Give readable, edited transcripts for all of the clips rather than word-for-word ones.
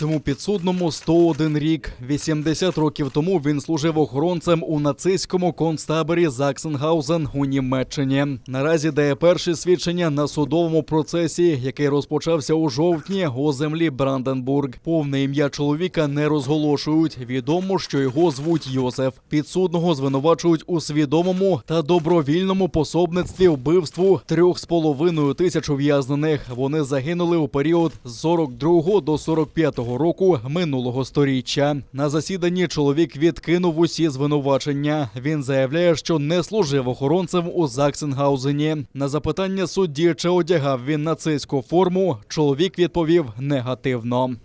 Цьому підсудному 101 рік. 80 років тому він служив охоронцем у нацистському концтаборі Заксенгаузен у Німеччині. Наразі дає перші свідчення на судовому процесі, який розпочався у жовтні у землі Бранденбург. Повне ім'я чоловіка не розголошують. Відомо, що його звуть Йосеф. Підсудного звинувачують у свідомому та добровільному пособництві вбивству 3,5 тисяч ув'язнених. Вони загинули у період з 42 до 45 року минулого сторіччя. На засіданні чоловік відкинув усі звинувачення. Він заявляє, що не служив охоронцем у Заксенгаузені. На запитання судді, чи одягав він нацистську форму, чоловік відповів негативно.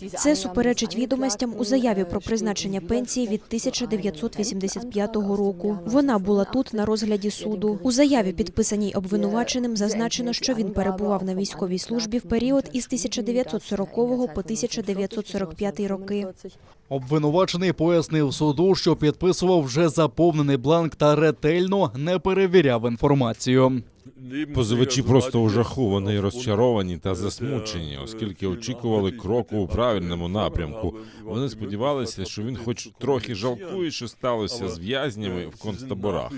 Це суперечить відомостям у заяві про призначення пенсії від 1985 року. Вона була тут на розгляді суду. У заяві, підписаній обвинуваченим, зазначено, що він перебував на військовій службі в період із 1940 по 1945 роки. Обвинувачений пояснив суду, що підписував вже заповнений бланк та ретельно не перевіряв інформацію. Позивачі просто у жаху, вони розчаровані та засмучені, оскільки очікували кроку у правильному напрямку. Вони сподівалися, що він хоч трохи жалкує, що сталося з в'язнями в концтаборах.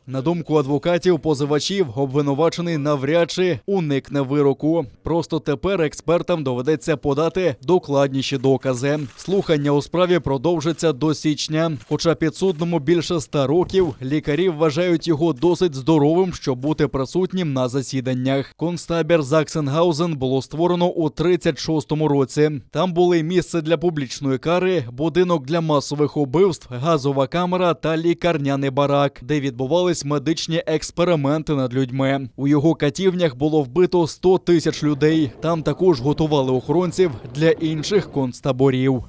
На думку адвокатів позивачів, обвинувачений навряд чи уникне вироку. Просто тепер експертам доведеться подати докладніші докази. Слухання у справі продовжиться до січня. Хоча підсудному більше 100 років, лікарі вважають його досить здоровим, щоб бути присутнім на засіданнях. Концтабір Заксенгаузен було створено у 36-му році. Там були місце для публічної кари, будинок для масових убивств, газова камера та лікарняний барак, де відбувались медичні експерименти над людьми. У його катівнях було вбито 100 тисяч людей. Там також готували охоронців для інших концтаборів.